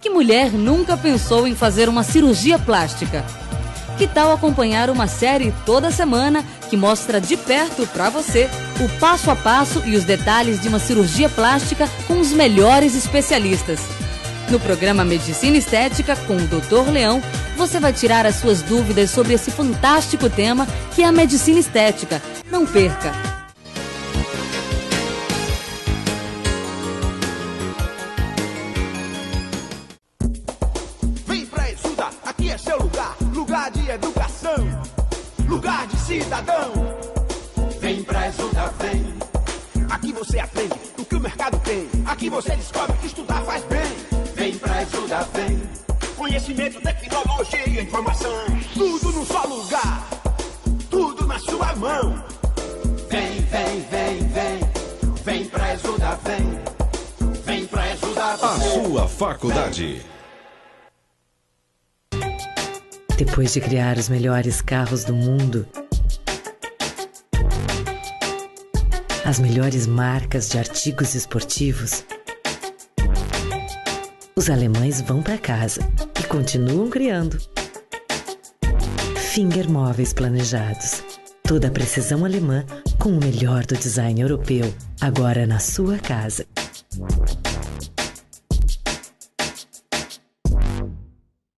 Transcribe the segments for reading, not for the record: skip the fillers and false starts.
Que mulher nunca pensou em fazer uma cirurgia plástica? Que tal acompanhar uma série toda semana que mostra de perto para você o passo a passo e os detalhes de uma cirurgia plástica com os melhores especialistas? No programa Medicina Estética com o Dr. Leão, você vai tirar as suas dúvidas sobre esse fantástico tema que é a medicina estética. Não perca! Lugar de educação, lugar de cidadão. Vem pra Exuda, vem. Aqui você aprende o que o mercado tem. Aqui você descobre que estudar faz bem. Vem pra Exuda, vem. Conhecimento, tecnologia e informação. Tudo num só lugar, tudo na sua mão. Vem, vem, vem, vem. Vem pra Exuda, vem. Vem pra Exuda, vem. A sua faculdade. Depois de criar os melhores carros do mundo, as melhores marcas de artigos esportivos, os alemães vão para casa e continuam criando. Finger Móveis Planejados. Toda a precisão alemã com o melhor do design europeu, agora na sua casa.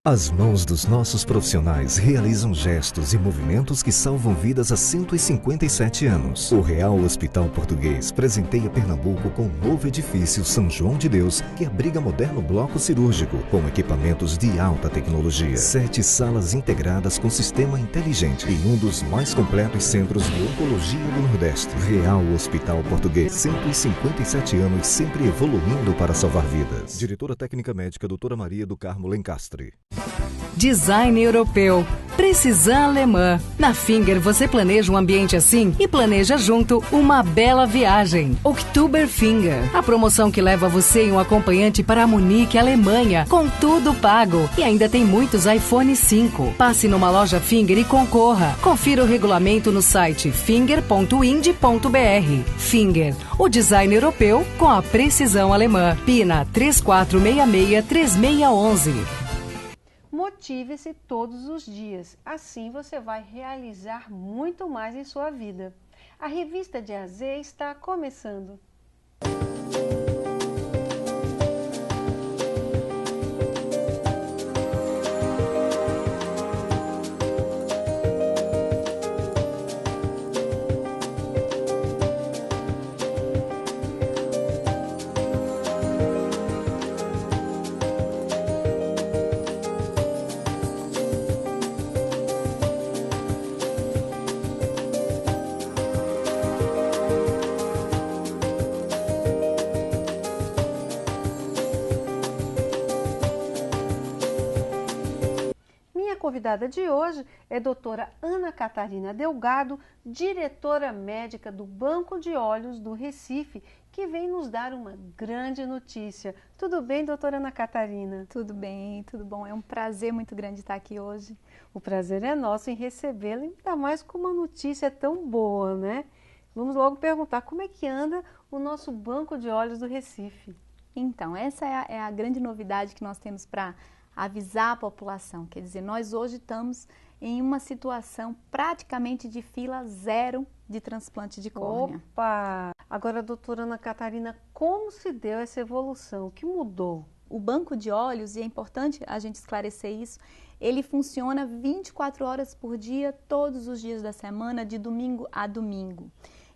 As mãos dos nossos profissionais realizam gestos e movimentos que salvam vidas há 157 anos. O Real Hospital Português presenteia Pernambuco com um novo edifício São João de Deus, que abriga moderno bloco cirúrgico, com equipamentos de alta tecnologia. 7 salas integradas com sistema inteligente e um dos mais completos centros de oncologia do Nordeste. Real Hospital Português, 157 anos, sempre evoluindo para salvar vidas. Diretora Técnica Médica, doutora Maria do Carmo Lencastre. Design europeu, precisão alemã. Na Finger você planeja um ambiente assim e planeja junto uma bela viagem. Oktoberfinger, a promoção que leva você e um acompanhante para Munique, Alemanha, com tudo pago. E ainda tem muitos iPhone 5. Passe numa loja Finger e concorra. Confira o regulamento no site finger.ind.br. Finger, o design europeu com a precisão alemã. Pina 3466-3611. Motive-se todos os dias, assim você vai realizar muito mais em sua vida. A revista de AZ está começando. A convidada de hoje é a doutora Ana Catarina Delgado, diretora médica do Banco de Olhos do Recife, que vem nos dar uma grande notícia. Tudo bem, doutora Ana Catarina? Tudo bem, tudo bom. É um prazer muito grande estar aqui hoje. O prazer é nosso em recebê-la, ainda mais com uma notícia tão boa, né? Vamos logo perguntar como é que anda o nosso Banco de Olhos do Recife. Então, essa é a grande novidade que nós temos para avisar a população. Quer dizer, nós hoje estamos em uma situação praticamente de fila zero de transplante de córnea. Opa! Agora, doutora Ana Catarina, como se deu essa evolução? O que mudou? O banco de olhos, e é importante a gente esclarecer isso, ele funciona 24 horas por dia, todos os dias da semana, de domingo a domingo.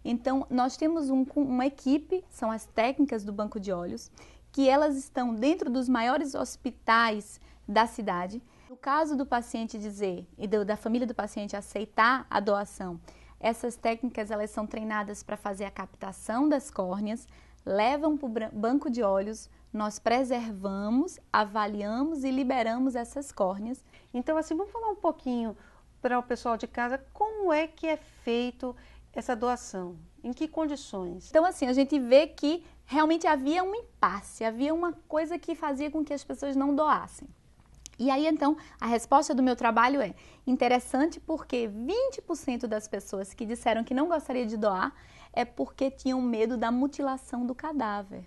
Então, nós temos uma equipe, são as técnicas do banco de olhos, que elas estão dentro dos maiores hospitais da cidade. No caso do paciente dizer e da família do paciente aceitar a doação, essas técnicas elas são treinadas para fazer a captação das córneas, levam para o banco de olhos, nós preservamos, avaliamos e liberamos essas córneas. Então, assim, vamos falar um pouquinho para o pessoal de casa como é que é feito essa doação, em que condições? Então, assim, a gente vê que realmente havia um impasse, havia uma coisa que fazia com que as pessoas não doassem. E aí, então, a resposta do meu trabalho é interessante porque 20% das pessoas que disseram que não gostaria de doar é porque tinham medo da mutilação do cadáver.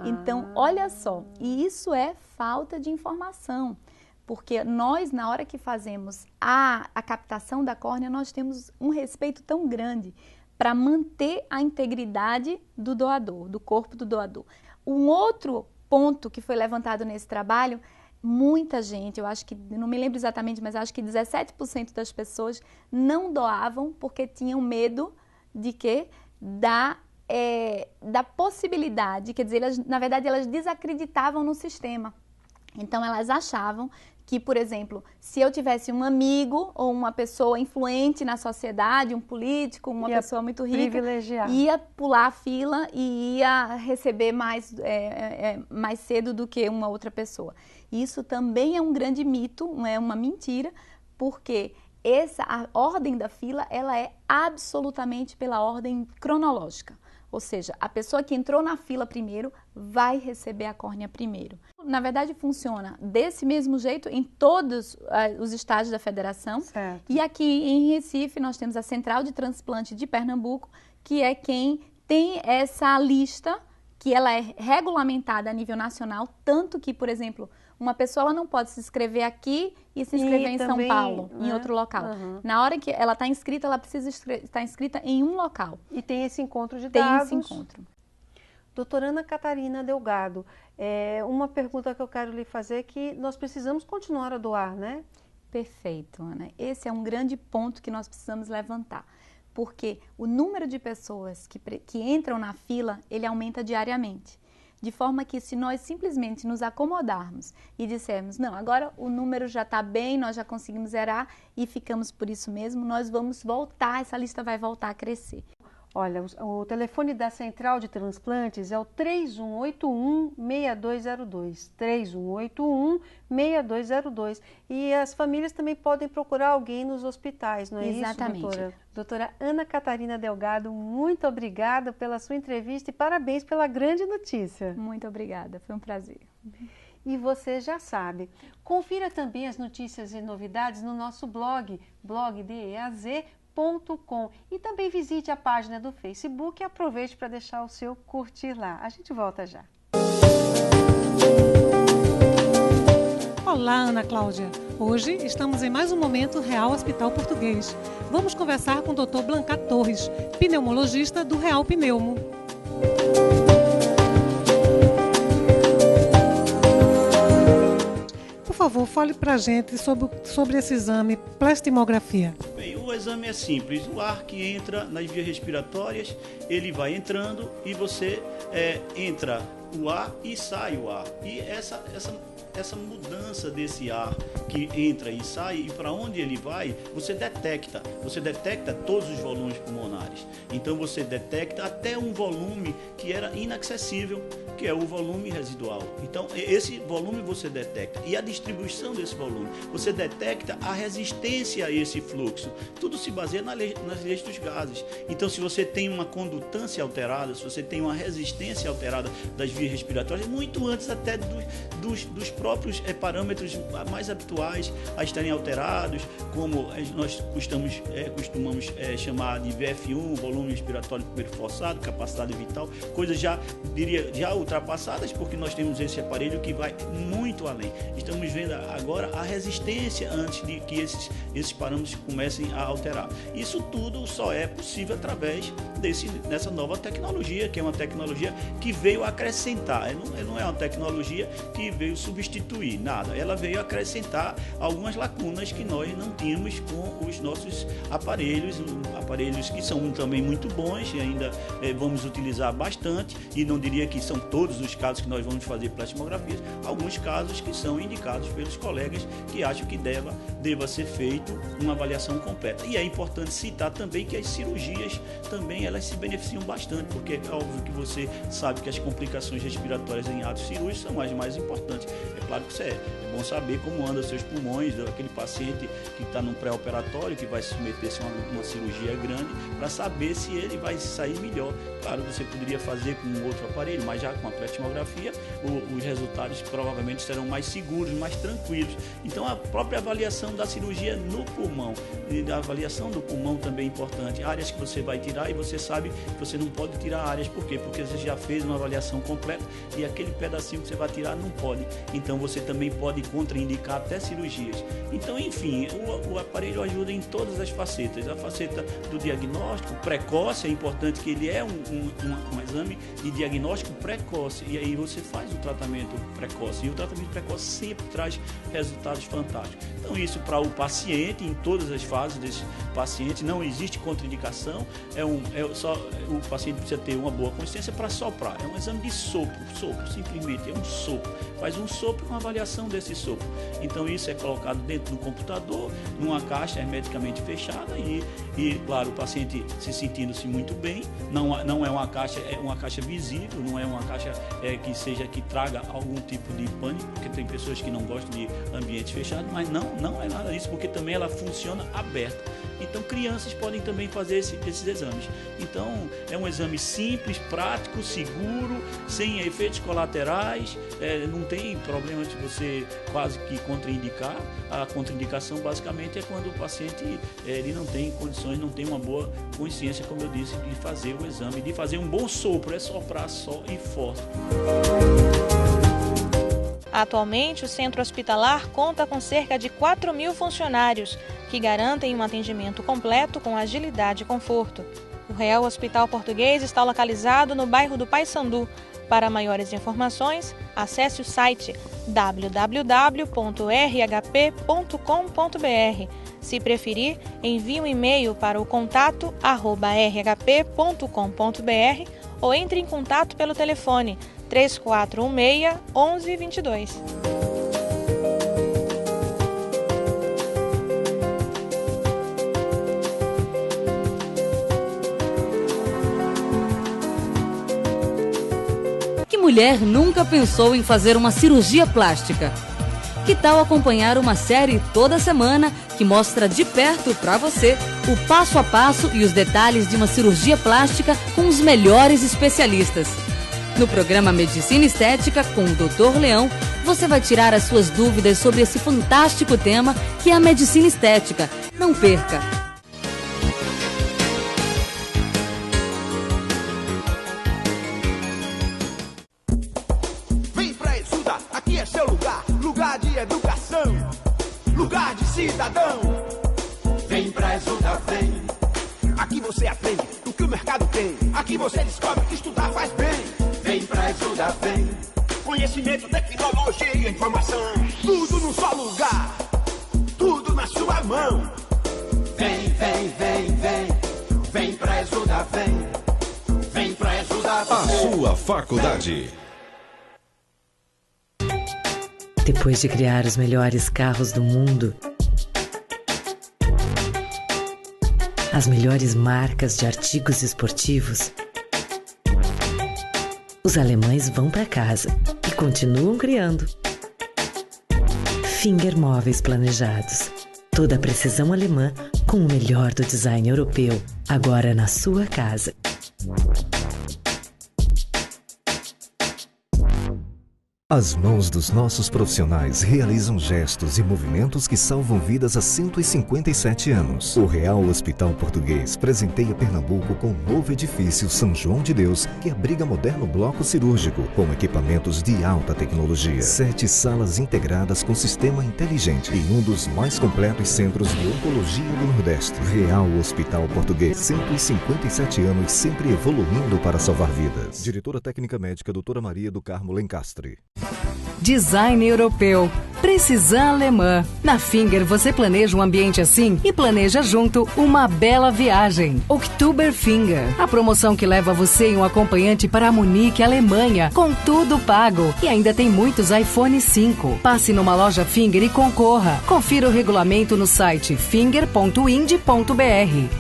Então, olha só, e isso é falta de informação, porque nós, na hora que fazemos a captação da córnea, nós temos um respeito tão grande para manter a integridade do doador, do corpo do doador. Um outro ponto que foi levantado nesse trabalho, muita gente, eu acho que, não me lembro exatamente, mas acho que 17% das pessoas não doavam porque tinham medo de quê? Da possibilidade, quer dizer, na verdade elas desacreditavam no sistema. Então elas achavam que, por exemplo, se eu tivesse um amigo ou uma pessoa influente na sociedade, um político, uma pessoa muito rica, ia pular a fila e ia receber mais cedo do que uma outra pessoa. Isso também é um grande mito, é uma mentira, porque a ordem da fila ela é absolutamente pela ordem cronológica. Ou seja, a pessoa que entrou na fila primeiro vai receber a córnea primeiro. Na verdade, funciona desse mesmo jeito em todos os estádios da federação. Certo. E aqui em Recife, nós temos a Central de Transplante de Pernambuco, que é quem tem essa lista, que ela é regulamentada a nível nacional, tanto que, por exemplo, uma pessoa ela não pode se inscrever aqui e se inscrever em São Paulo, em outro local. Na hora que ela está inscrita, ela precisa estar inscrita em um local. E tem esse encontro de dados. Tem esse encontro. Doutora Ana Catarina Delgado, uma pergunta que eu quero lhe fazer é que nós precisamos continuar a doar, né? Perfeito, Ana. Esse é um grande ponto que nós precisamos levantar. Porque o número de pessoas que entram na fila, ele aumenta diariamente. De forma que se nós simplesmente nos acomodarmos e dissermos, não, agora o número já está bem, nós já conseguimos zerar e ficamos por isso mesmo, nós vamos voltar, essa lista vai voltar a crescer. Olha, o telefone da Central de Transplantes é o 3181-6202, 3181-6202. E as famílias também podem procurar alguém nos hospitais, não é isso, doutora? Doutora Ana Catarina Delgado, muito obrigada pela sua entrevista e parabéns pela grande notícia. Muito obrigada, foi um prazer. E você já sabe, confira também as notícias e novidades no nosso blog, blogdeaz.com. E também visite a página do Facebook e aproveite para deixar o seu curtir lá. A gente volta já. Olá, Ana Cláudia. Hoje estamos em mais um Momento Real Hospital Português. Vamos conversar com o Dr. Blancar Torres, pneumologista do Real Pneumo. Por favor, fale para a gente sobre esse exame plastimografia. Bem, o exame é simples. O ar que entra nas vias respiratórias, ele vai entrando e você entra o ar e sai o ar. E essa mudança desse ar que entra e sai e para onde ele vai, você detecta todos os volumes pulmonares. Então você detecta até um volume que era inacessível, que é o volume residual. Então esse volume você detecta e a distribuição desse volume, você detecta a resistência a esse fluxo. Tudo se baseia nas leis dos gases. Então se você tem uma condutância alterada, se você tem uma resistência alterada das vias respiratórias, muito antes até dos próprios parâmetros mais habituais a estarem alterados, como nós costumamos chamar de VF1, volume respiratório primeiro forçado, capacidade vital, coisas já ultrapassadas, porque nós temos esse aparelho que vai muito além. Estamos vendo agora a resistência antes de que esses parâmetros comecem a alterar. Isso tudo só é possível através dessa nova tecnologia, que é uma tecnologia que veio acrescentar. Não é uma tecnologia que veio substituir nada, ela veio acrescentar algumas lacunas que nós não tínhamos com os nossos aparelhos que são também muito bons e ainda vamos utilizar bastante, e não diria que são todos os casos que nós vamos fazer plastimografias, alguns casos que são indicados pelos colegas que acham que deva ser feito uma avaliação completa. E é importante citar também que as cirurgias também elas se beneficiam bastante, porque é óbvio que você sabe que as complicações respiratórias em atos cirúrgicos são as mais importantes. É claro que isso é bom saber como andam seus pulmões, daquele paciente que está num pré-operatório, que vai se submeter-se a uma cirurgia grande, para saber se ele vai sair melhor. Claro, você poderia fazer com outro aparelho, mas já com a pletismografia, os resultados provavelmente serão mais seguros, mais tranquilos. Então, a própria avaliação da cirurgia no pulmão, e da avaliação do pulmão também é importante. Áreas que você vai tirar, e você sabe que você não pode tirar áreas. Por quê? Porque você já fez uma avaliação completa e aquele pedacinho que você vai tirar não pode. Então, você também pode contraindicar até cirurgias. Então, enfim, o aparelho ajuda em todas as facetas. A faceta do diagnóstico precoce, é importante que ele é um exame de diagnóstico precoce, e aí você faz o tratamento precoce, e o tratamento precoce sempre traz resultados fantásticos. Então, isso para o paciente, em todas as fases desse paciente, não existe contraindicação, só o paciente precisa ter uma boa consciência para soprar. É um exame de sopro, simplesmente é um sopro. Faz um sopro com avaliação desse sopro. Então, isso é colocado dentro do computador, numa caixa hermeticamente fechada, e claro, o paciente se sentindo-se muito bem. Não é uma caixa visível, não é uma caixa que traga algum tipo de pânico, porque tem pessoas que não gostam de ambientes fechados, mas não é nada disso, porque também ela funciona aberta. Então, crianças podem também fazer esses exames. Então, é um exame simples, prático, seguro, sem efeitos colaterais, não tem problema de você quase que contraindicar. A contraindicação, basicamente, é quando o paciente ele não tem condições, não tem uma boa consciência, como eu disse, de fazer o exame, de fazer um bom sopro, é soprar só e forte. Atualmente, o centro hospitalar conta com cerca de 4.000 funcionários, que garantem um atendimento completo com agilidade e conforto. O Real Hospital Português está localizado no bairro do Paissandu. Para maiores informações, acesse o site www.rhp.com.br. Se preferir, envie um e-mail para o contato@rhp.com.br ou entre em contato pelo telefone 3416-1122. Que mulher nunca pensou em fazer uma cirurgia plástica? Que tal acompanhar uma série toda semana que mostra de perto para você o passo a passo e os detalhes de uma cirurgia plástica com os melhores especialistas? No programa Medicina Estética com o Dr. Leão, você vai tirar as suas dúvidas sobre esse fantástico tema que é a medicina estética. Não perca! Vem pra estudar, aqui é seu lugar, lugar de educação, lugar de cidadão. Vem pra estudar, vem. Aqui você aprende o que o mercado tem. Aqui você descobre que estudar faz bem. Vem pra estudar, vem. Conhecimento, tecnologia, informação, tudo num só lugar, tudo na sua mão. Vem, vem, vem, vem. Vem pra estudar, vem. Vem pra estudar, vem. A sua faculdade. Depois de criar os melhores carros do mundo, as melhores marcas de artigos esportivos, os alemães vão para casa e continuam criando. Finger Móveis Planejados. Toda a precisão alemã com o melhor do design europeu, agora na sua casa. As mãos dos nossos profissionais realizam gestos e movimentos que salvam vidas há 157 anos. O Real Hospital Português presenteia Pernambuco com um novo edifício São João de Deus, que abriga moderno bloco cirúrgico, com equipamentos de alta tecnologia. 7 salas integradas com sistema inteligente e um dos mais completos centros de oncologia do Nordeste. Real Hospital Português, 157 anos, sempre evoluindo para salvar vidas. Diretora Técnica Médica, doutora Maria do Carmo Lencastre. Design europeu, precisão alemã. Na Finger você planeja um ambiente assim e planeja junto uma bela viagem. Oktober Finger, a promoção que leva você e um acompanhante para Munique, Alemanha, com tudo pago. E ainda tem muitos iPhone 5. Passe numa loja Finger e concorra. Confira o regulamento no site finger.ind.br.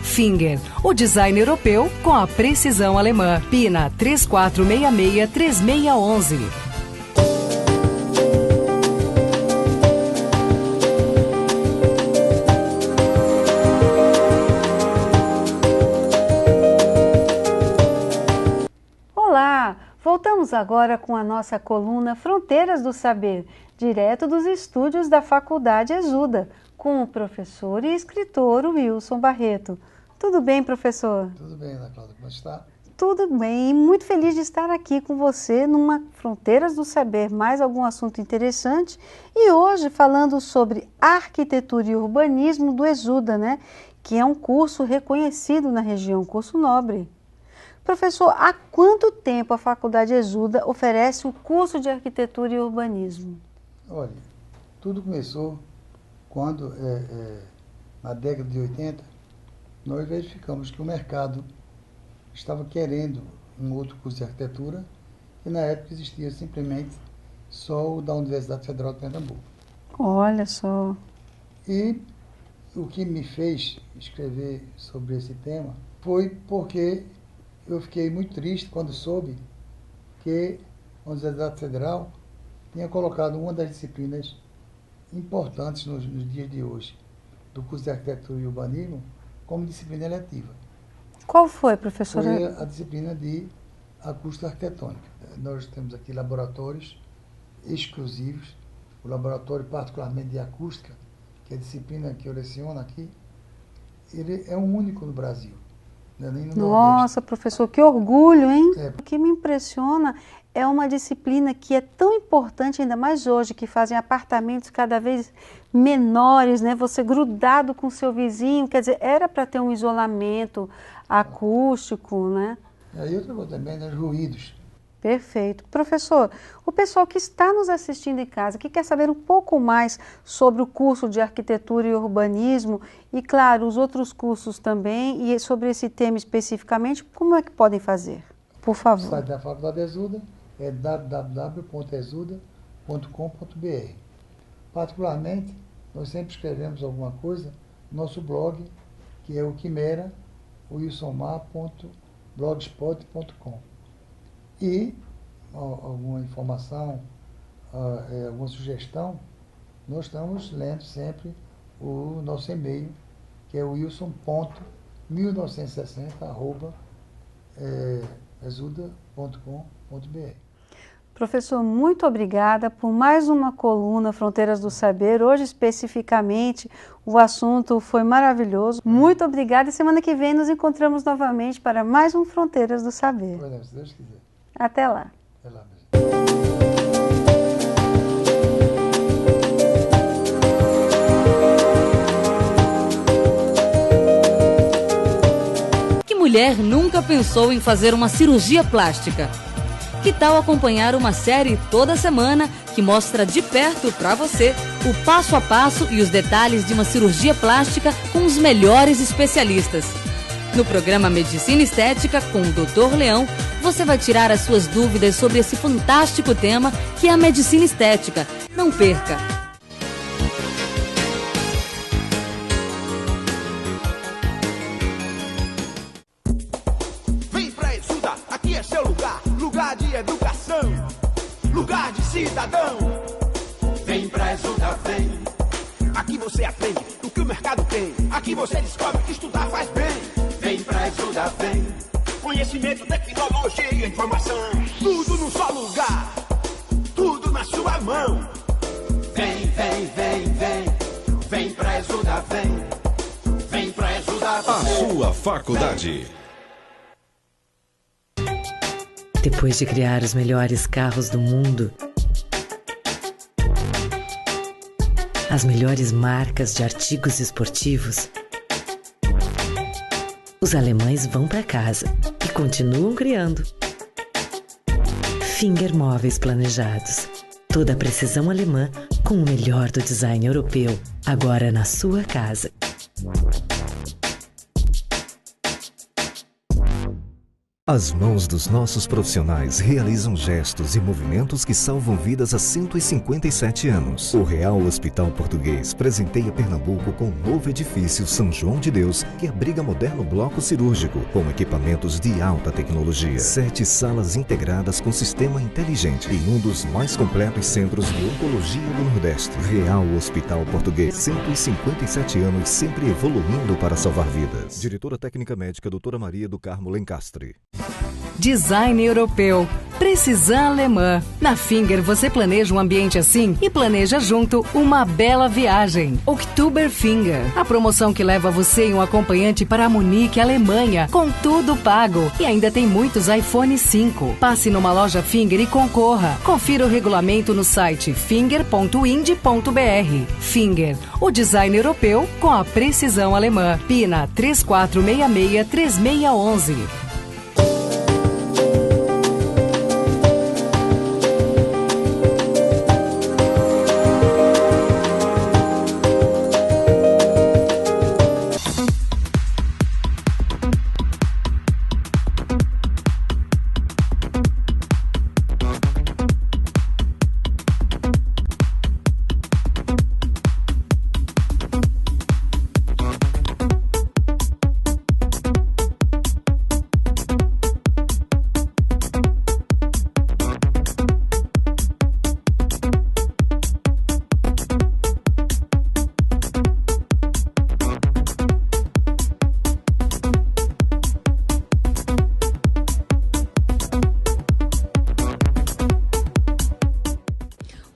Finger, o design europeu com a precisão alemã. Pina 3466-3611. Vamos agora com a nossa coluna Fronteiras do Saber, direto dos estúdios da Faculdade Exuda, com o professor e escritor Wilson Barreto. Tudo bem, professor? Tudo bem, Ana Cláudia, como está? Tudo bem, muito feliz de estar aqui com você numa Fronteiras do Saber, mais algum assunto interessante. E hoje falando sobre arquitetura e urbanismo do Exuda, né? Que é um curso reconhecido na região, curso nobre. Professor, há quanto tempo a Faculdade Exuda oferece o curso de arquitetura e urbanismo? Olha, tudo começou quando, na década de 80, nós verificamos que o mercado estava querendo um outro curso de arquitetura e na época existia simplesmente só o da Universidade Federal de Pernambuco. Olha só. E o que me fez escrever sobre esse tema foi porque eu fiquei muito triste quando soube que a Universidade Federal tinha colocado uma das disciplinas importantes nos dias de hoje do curso de arquitetura e urbanismo como disciplina eletiva. Qual foi, professor? Foi a disciplina de acústica arquitetônica. Nós temos aqui laboratórios exclusivos, o laboratório particularmente de acústica, que é a disciplina que eu leciono aqui, ele é o único no Brasil. Nem no Nossa, Nordeste. professor, que orgulho, hein? O que me impressiona é uma disciplina que é tão importante, ainda mais hoje, que fazem apartamentos cada vez menores, né? Você grudado com seu vizinho, quer dizer, era para ter um isolamento acústico, né? E aí outra coisa também, os ruídos. Perfeito. Professor, o pessoal que está nos assistindo em casa, que quer saber um pouco mais sobre o curso de arquitetura e urbanismo e, claro, os outros cursos também, e sobre esse tema especificamente, como é que podem fazer? Por favor. O site da Faculdade Exuda é www.exuda.com.br. Particularmente, nós sempre escrevemos alguma coisa no nosso blog, que é o quimera.wilsonmar.blogspot.com. E alguma informação, alguma sugestão, nós estamos lendo sempre o nosso e-mail, que é wilson.1960@exuda.com.br. Professor, muito obrigada por mais uma coluna Fronteiras do Saber. Hoje, especificamente, o assunto foi maravilhoso. Muito obrigada e semana que vem nos encontramos novamente para mais um Fronteiras do Saber. Podemos, se Deus quiser. Até lá. Até lá, Que mulher nunca pensou em fazer uma cirurgia plástica? Que tal acompanhar uma série toda semana que mostra de perto para você o passo a passo e os detalhes de uma cirurgia plástica com os melhores especialistas? No programa Medicina Estética com o Dr. Leão, você vai tirar as suas dúvidas sobre esse fantástico tema que é a medicina estética. Não perca! Vem pra Exuda, aqui é seu lugar, lugar de educação, lugar de cidadão. Vem pra Exuda, vem. Aqui você aprende o que o mercado tem. Aqui você descobre que estudar faz bem. Vem pra Exuda, vem. Conhecimento, tecnologia, informação, tudo num só lugar, tudo na sua mão. Vem, vem, vem, vem. Vem pra Exuda, vem. Vem pra Exuda, vem. A sua faculdade. Depois de criar os melhores carros do mundo, as melhores marcas de artigos esportivos, os alemães vão para casa e continuam criando. Finger Móveis Planejados. Toda a precisão alemã com o melhor do design europeu, agora na sua casa. As mãos dos nossos profissionais realizam gestos e movimentos que salvam vidas há 157 anos. O Real Hospital Português presenteia Pernambuco com um novo edifício São João de Deus, que abriga moderno bloco cirúrgico, com equipamentos de alta tecnologia. 7 salas integradas com sistema inteligente e um dos mais completos centros de oncologia do Nordeste. Real Hospital Português, 157 anos, sempre evoluindo para salvar vidas. Diretora Técnica Médica, doutora Maria do Carmo Lencastre. Design europeu. Precisão alemã. Na Finger você planeja um ambiente assim e planeja junto uma bela viagem. Oktober Finger. A promoção que leva você e um acompanhante para Munique, Alemanha, com tudo pago. E ainda tem muitos iPhone 5. Passe numa loja Finger e concorra. Confira o regulamento no site finger.ind.br. Finger, o design europeu com a precisão alemã. Pina 3466-3611.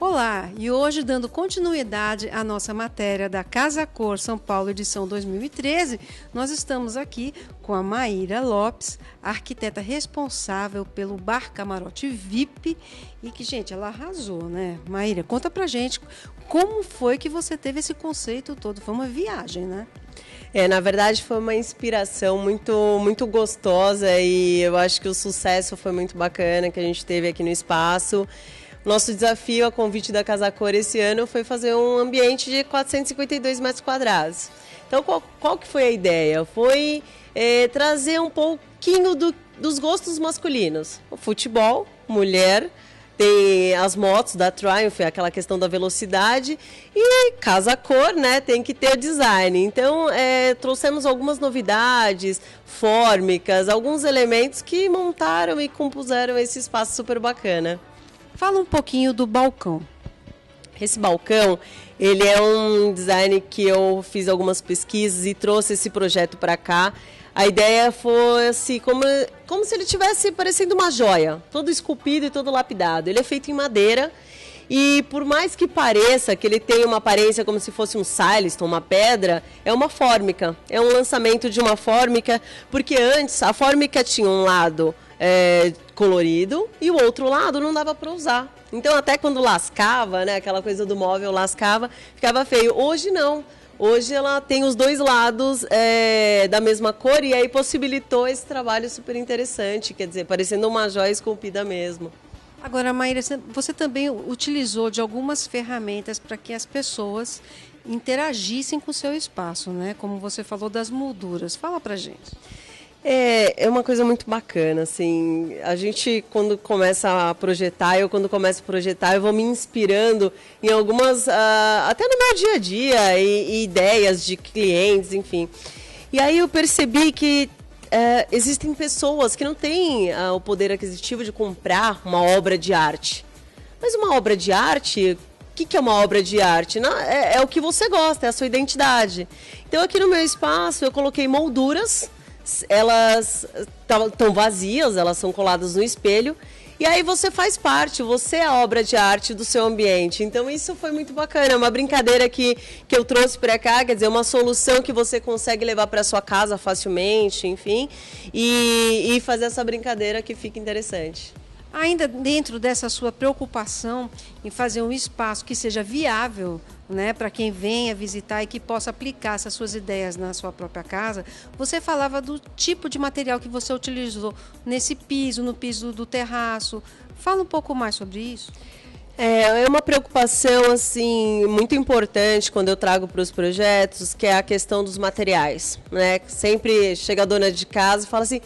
Olá, e hoje, dando continuidade à nossa matéria da Casa Cor São Paulo, edição 2013, nós estamos aqui com a Maíra Lopes, arquiteta responsável pelo Bar Camarote VIP, e que, gente, ela arrasou, né? Maíra, conta pra gente como foi que você teve esse conceito todo, foi uma viagem, né? Na verdade foi uma inspiração muito gostosa e eu acho que o sucesso foi muito bacana que a gente teve aqui no espaço. Nosso desafio, a convite da Casa Cor esse ano, foi fazer um ambiente de 452 metros quadrados. Então, qual que foi a ideia? Foi trazer um pouquinho dos gostos masculinos. O futebol, mulher, tem as motos da Triumph, aquela questão da velocidade, e Casa Cor, né, tem que ter design. Então, trouxemos algumas novidades, fórmicas, alguns elementos que montaram e compuseram esse espaço super bacana. Fala um pouquinho do balcão. Esse balcão, ele é um design que eu fiz algumas pesquisas e trouxe esse projeto para cá. A ideia foi assim, como se ele tivesse parecendo uma joia, todo esculpido e todo lapidado. Ele é feito em madeira e por mais que pareça que ele tem uma aparência como se fosse um silestone, uma pedra, é uma fórmica. É um lançamento de uma fórmica, porque antes a fórmica tinha um lado colorido e o outro lado não dava para usar. Então até quando lascava, né, aquela coisa do móvel lascava, ficava feio. Hoje não. Hoje ela tem os dois lados da mesma cor e aí possibilitou esse trabalho super interessante, quer dizer, parecendo uma joia esculpida mesmo. Agora, Maíra, você também utilizou de algumas ferramentas para que as pessoas interagissem com o seu espaço, né? Como você falou das molduras. Fala pra gente. É uma coisa muito bacana, assim, a gente quando começa a projetar, eu vou me inspirando em algumas, até no meu dia a dia, e ideias de clientes, enfim. E aí eu percebi que existem pessoas que não têm o poder aquisitivo de comprar uma obra de arte. Mas uma obra de arte, o que é uma obra de arte? Não, é o que você gosta, é a sua identidade. Então aqui no meu espaço eu coloquei molduras. Elas estão vazias, elas são coladas no espelho e aí você faz parte, você é a obra de arte do seu ambiente. Então isso foi muito bacana, é uma brincadeira que eu trouxe para cá, quer dizer, uma solução que você consegue levar para sua casa facilmente, enfim, e fazer essa brincadeira que fica interessante. Ainda dentro dessa sua preocupação em fazer um espaço que seja viável, né, para quem venha visitar e que possa aplicar essas suas ideias na sua própria casa, você falava do tipo de material que você utilizou nesse piso, no piso do terraço. Fala um pouco mais sobre isso. É uma preocupação assim, muito importante quando eu trago para os projetos, que é a questão dos materiais, né? Sempre chega a dona de casa e fala assim: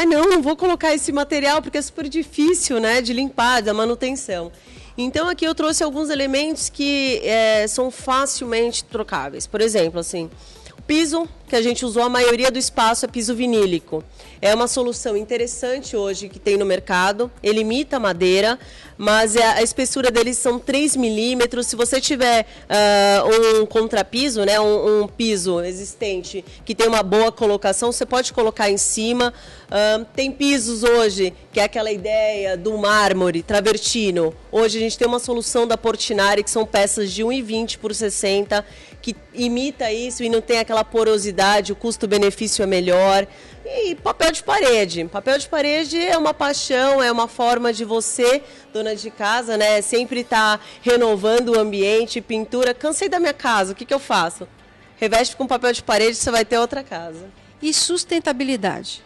não vou colocar esse material porque é super difícil, né, de limpar, da manutenção. Então aqui eu trouxe alguns elementos que são facilmente trocáveis. Por exemplo, assim, o piso que a gente usou a maioria do espaço é piso vinílico. É uma solução interessante hoje que tem no mercado, ele imita a madeira, mas a espessura deles são 3 milímetros. Se você tiver um contrapiso, né, um piso existente que tem uma boa colocação, você pode colocar em cima. Tem pisos hoje, que é aquela ideia do mármore, travertino. Hoje a gente tem uma solução da Portinari, que são peças de 1,20 por 60, que imita isso e não tem aquela porosidade, o custo-benefício é melhor. E papel de parede. Papel de parede é uma paixão, é uma forma de você, dona de casa, né, sempre estar renovando o ambiente, pintura. Cansei da minha casa, o que eu faço? Reveste com papel de parede, você vai ter outra casa. E sustentabilidade?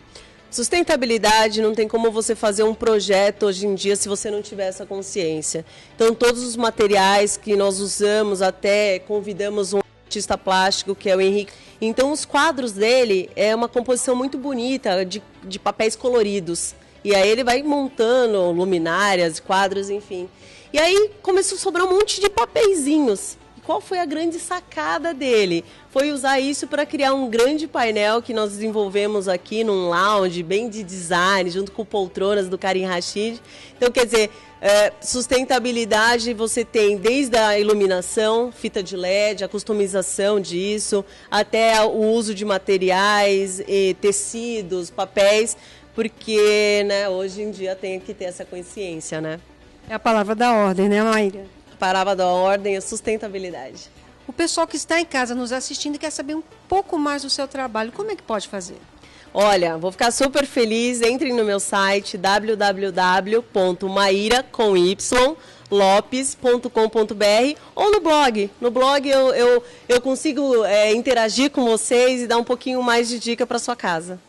Sustentabilidade, não tem como você fazer um projeto hoje em dia se você não tiver essa consciência. Então, todos os materiais que nós usamos, até convidamos um artista plástico, que é o Henrique. Então, os quadros dele é uma composição muito bonita, de papéis coloridos. E aí ele vai montando luminárias, quadros, enfim. E aí começou a sobrar um monte de papeizinhos. Qual foi a grande sacada dele? Foi usar isso para criar um grande painel que nós desenvolvemos aqui num lounge bem de design, junto com poltronas do Karim Rashid. Então, quer dizer, sustentabilidade você tem desde a iluminação, fita de LED, a customização disso, até o uso de materiais, tecidos, papéis, porque, né, hoje em dia tem que ter essa consciência, né? É a palavra da ordem, né, Maíra? Palavra da ordem é sustentabilidade. O pessoal que está em casa nos assistindo e quer saber um pouco mais do seu trabalho, como é que pode fazer? Olha, vou ficar super feliz, entrem no meu site www.maira.lopes.com.br ou no blog. No blog eu consigo interagir com vocês e dar um pouquinho mais de dica para sua casa.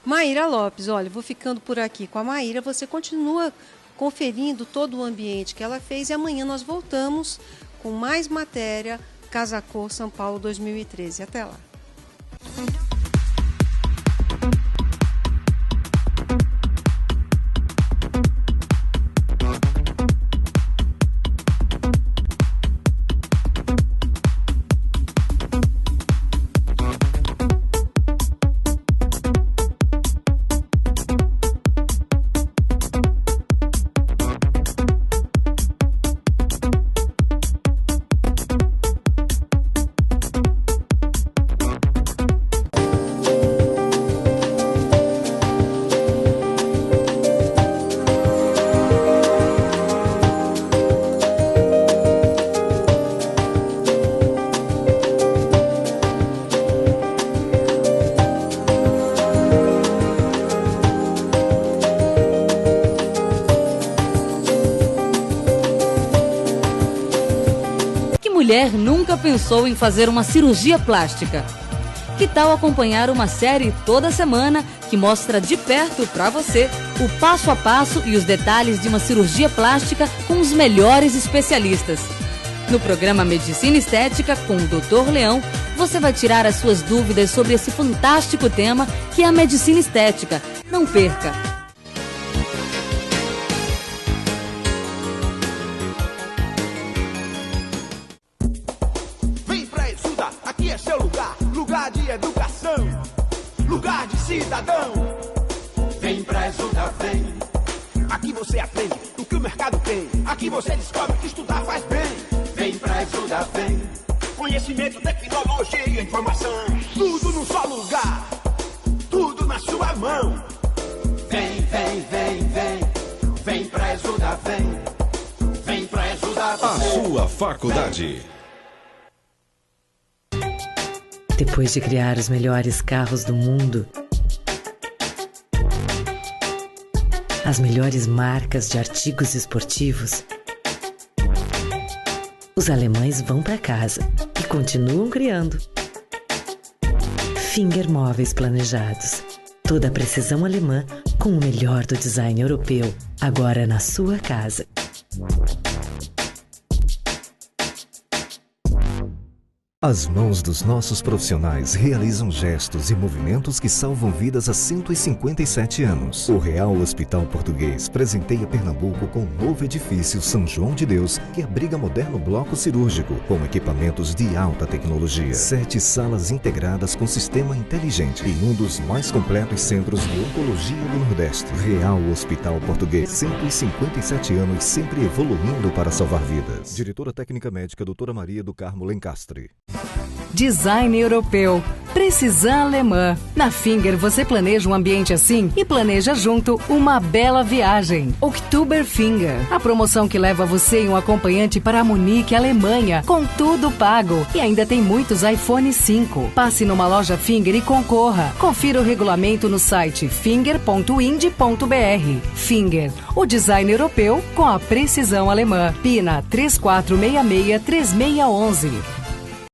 Maíra Lopes, olha, vou ficando por aqui com a Maíra, você continua conferindo todo o ambiente que ela fez e amanhã nós voltamos com mais matéria Casa Cor São Paulo 2013. Até lá. Mulher nunca pensou em fazer uma cirurgia plástica? Que tal acompanhar uma série toda semana que mostra de perto para você o passo a passo e os detalhes de uma cirurgia plástica com os melhores especialistas? No programa Medicina Estética com o Dr. Leão, você vai tirar as suas dúvidas sobre esse fantástico tema que é a medicina estética. Não perca! Lugar de educação, lugar de cidadão. Vem pra Exuda, vem. Aqui você aprende o que o mercado tem. Aqui você descobre que estudar faz bem. Vem pra Exuda, vem. Conhecimento, tecnologia e informação. Tudo num só lugar, tudo na sua mão. Vem, vem, vem, vem. Vem pra Exuda, vem. Vem pra Exuda, vem. A sua faculdade. Depois de criar os melhores carros do mundo, as melhores marcas de artigos esportivos, os alemães vão para casa e continuam criando. Finger Móveis Planejados. Toda a precisão alemã com o melhor do design europeu, agora na sua casa. As mãos dos nossos profissionais realizam gestos e movimentos que salvam vidas há 157 anos. O Real Hospital Português presenteia Pernambuco com um novo edifício São João de Deus, que abriga moderno bloco cirúrgico, com equipamentos de alta tecnologia. 7 salas integradas com sistema inteligente e um dos mais completos centros de oncologia do Nordeste. Real Hospital Português, 157 anos, sempre evoluindo para salvar vidas. Diretora Técnica Médica, doutora Maria do Carmo Lencastre. Design europeu, precisão alemã. Na Finger você planeja um ambiente assim e planeja junto uma bela viagem. Oktober Finger, a promoção que leva você e um acompanhante para Munique, Alemanha, com tudo pago. E ainda tem muitos iPhone 5. Passe numa loja Finger e concorra. Confira o regulamento no site finger.ind.br. Finger, o design europeu com a precisão alemã. Pina 3466-3611.